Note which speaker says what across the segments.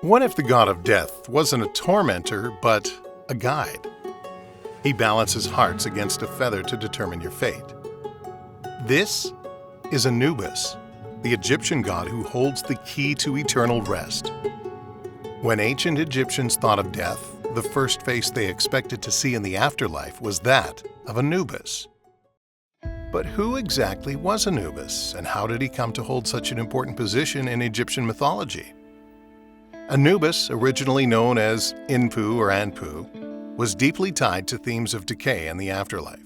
Speaker 1: What if the god of death wasn't a tormentor, but a guide? He balances hearts against a feather to determine your fate. This is Anubis, the Egyptian god who holds the key to eternal rest. When ancient Egyptians thought of death, the first face they expected to see in the afterlife was that of Anubis. But who exactly was Anubis, and how did he come to hold such an important position in Egyptian mythology? Anubis, originally known as Inpu or Anpu, was deeply tied to themes of decay and the afterlife.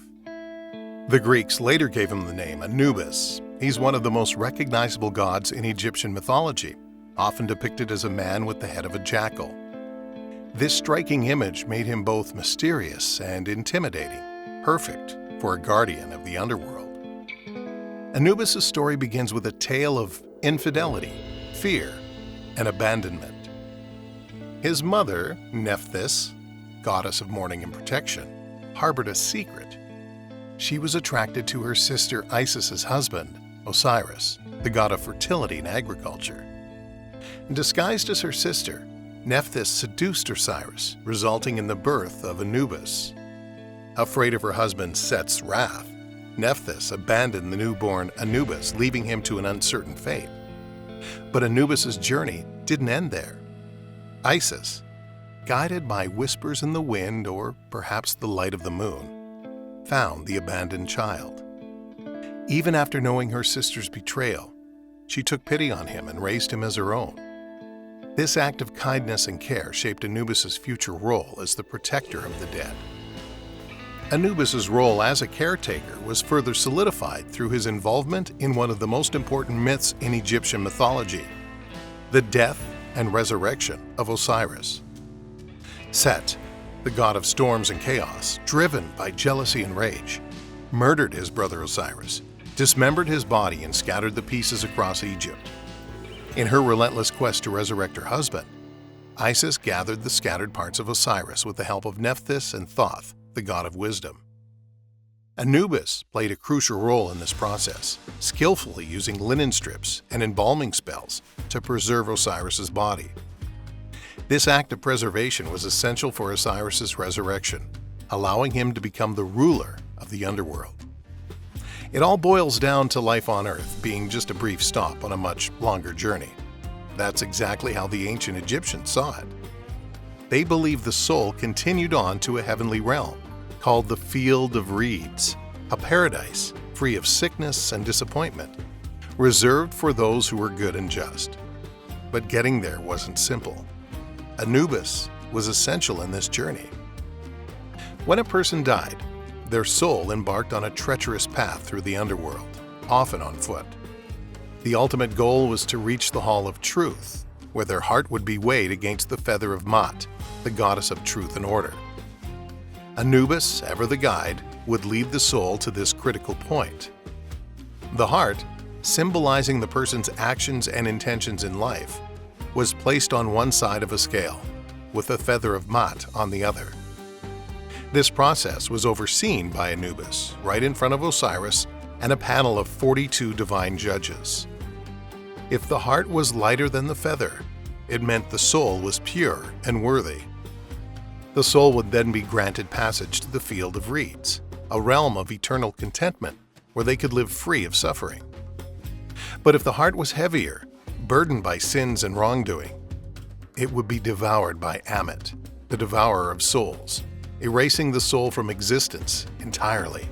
Speaker 1: The Greeks later gave him the name Anubis. He's one of the most recognizable gods in Egyptian mythology, often depicted as a man with the head of a jackal. This striking image made him both mysterious and intimidating, perfect for a guardian of the underworld. Anubis' story begins with a tale of infidelity, fear, and abandonment. His mother, Nephthys, goddess of mourning and protection, harbored a secret. She was attracted to her sister Isis's husband, Osiris, the god of fertility and agriculture. Disguised as her sister, Nephthys seduced Osiris, resulting in the birth of Anubis. Afraid of her husband Set's wrath, Nephthys abandoned the newborn Anubis, leaving him to an uncertain fate. But Anubis' journey didn't end there. Isis, guided by whispers in the wind or perhaps the light of the moon, found the abandoned child. Even after knowing her sister's betrayal, she took pity on him and raised him as her own. This act of kindness and care shaped Anubis' future role as the protector of the dead. Anubis' role as a caretaker was further solidified through his involvement in one of the most important myths in Egyptian mythology, the death and resurrection of Osiris. Set, the god of storms and chaos, driven by jealousy and rage, murdered his brother Osiris, dismembered his body, and scattered the pieces across Egypt. In her relentless quest to resurrect her husband, Isis gathered the scattered parts of Osiris with the help of Nephthys and Thoth, the god of wisdom. Anubis played a crucial role in this process, skillfully using linen strips and embalming spells to preserve Osiris's body. This act of preservation was essential for Osiris's resurrection, allowing him to become the ruler of the underworld. It all boils down to life on Earth being just a brief stop on a much longer journey. That's exactly how the ancient Egyptians saw it. They believed the soul continued on to a heavenly realm, called the Field of Reeds, a paradise free of sickness and disappointment, reserved for those who were good and just. But getting there wasn't simple. Anubis was essential in this journey. When a person died, their soul embarked on a treacherous path through the underworld, often on foot. The ultimate goal was to reach the Hall of Truth, where their heart would be weighed against the feather of Maat, the goddess of truth and order. Anubis, ever the guide, would lead the soul to this critical point. The heart, symbolizing the person's actions and intentions in life, was placed on one side of a scale, with the feather of Maat on the other. This process was overseen by Anubis, right in front of Osiris and a panel of 42 divine judges. If the heart was lighter than the feather, it meant the soul was pure and worthy. The soul would then be granted passage to the Field of Reeds, a realm of eternal contentment where they could live free of suffering. But if the heart was heavier, burdened by sins and wrongdoing, it would be devoured by Ammit, the devourer of souls, erasing the soul from existence entirely.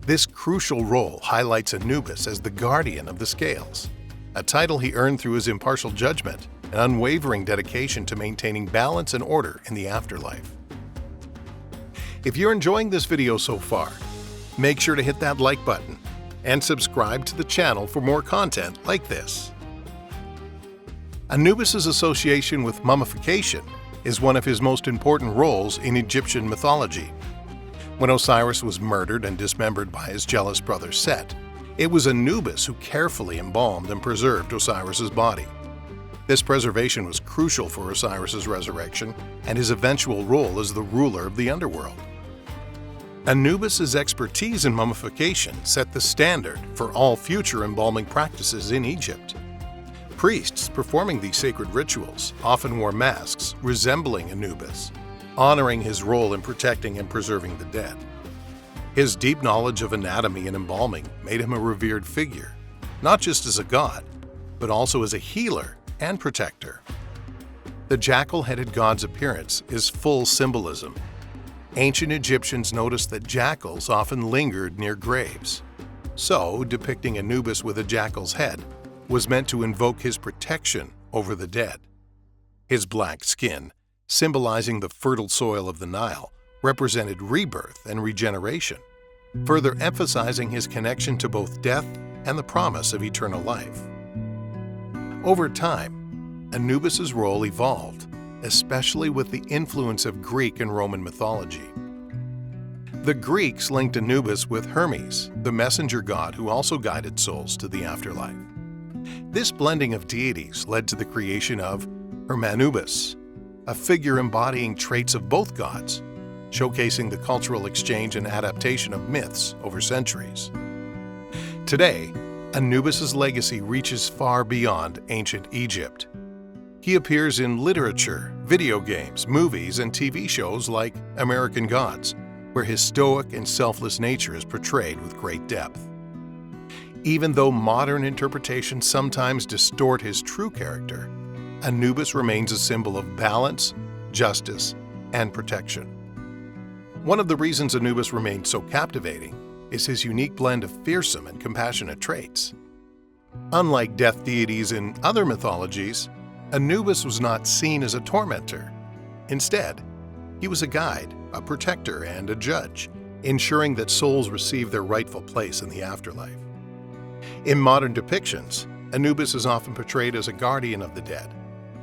Speaker 1: This crucial role highlights Anubis as the guardian of the scales, a title he earned through his impartial judgment and unwavering dedication to maintaining balance and order in the afterlife. If you're enjoying this video so far, make sure to hit that like button and subscribe to the channel for more content like this. Anubis' association with mummification is one of his most important roles in Egyptian mythology. When Osiris was murdered and dismembered by his jealous brother Set, it was Anubis who carefully embalmed and preserved Osiris's body. This preservation was crucial for Osiris's resurrection and his eventual role as the ruler of the underworld. Anubis' expertise in mummification set the standard for all future embalming practices in Egypt. Priests performing these sacred rituals often wore masks resembling Anubis, honoring his role in protecting and preserving the dead. His deep knowledge of anatomy and embalming made him a revered figure, not just as a god, but also as a healer and protector. The jackal-headed god's appearance is full symbolism. Ancient Egyptians noticed that jackals often lingered near graves. So, depicting Anubis with a jackal's head was meant to invoke his protection over the dead. His black skin, symbolizing the fertile soil of the Nile, represented rebirth and regeneration, further emphasizing his connection to both death and the promise of eternal life. Over time, Anubis's role evolved, especially with the influence of Greek and Roman mythology. The Greeks linked Anubis with Hermes, the messenger god who also guided souls to the afterlife. This blending of deities led to the creation of Anubis, a figure embodying traits of both gods, showcasing the cultural exchange and adaptation of myths over centuries. Today, Anubis's legacy reaches far beyond ancient Egypt. He appears in literature, video games, movies, and TV shows like American Gods, where his stoic and selfless nature is portrayed with great depth. Even though modern interpretations sometimes distort his true character, Anubis remains a symbol of balance, justice, and protection. One of the reasons Anubis remains so captivating is his unique blend of fearsome and compassionate traits. Unlike death deities in other mythologies, Anubis was not seen as a tormentor. Instead, he was a guide, a protector, and a judge, ensuring that souls receive their rightful place in the afterlife. In modern depictions, Anubis is often portrayed as a guardian of the dead,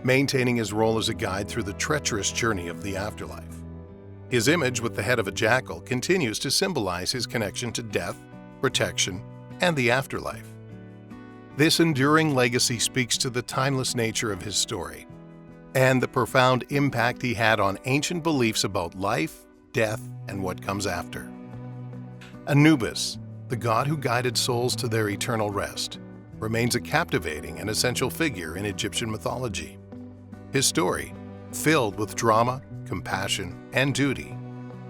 Speaker 1: maintaining his role as a guide through the treacherous journey of the afterlife. His image with the head of a jackal continues to symbolize his connection to death, protection, and the afterlife. This enduring legacy speaks to the timeless nature of his story and the profound impact he had on ancient beliefs about life, death, and what comes after. Anubis, the god who guided souls to their eternal rest, remains a captivating and essential figure in Egyptian mythology. His story, filled with drama, compassion, and duty,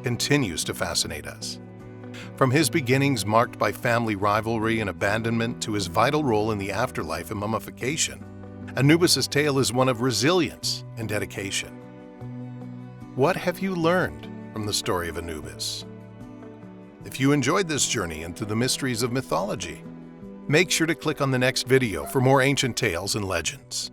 Speaker 1: continues to fascinate us. From his beginnings marked by family rivalry and abandonment to his vital role in the afterlife and mummification, Anubis's tale is one of resilience and dedication. What have you learned from the story of Anubis? If you enjoyed this journey into the mysteries of mythology, make sure to click on the next video for more ancient tales and legends.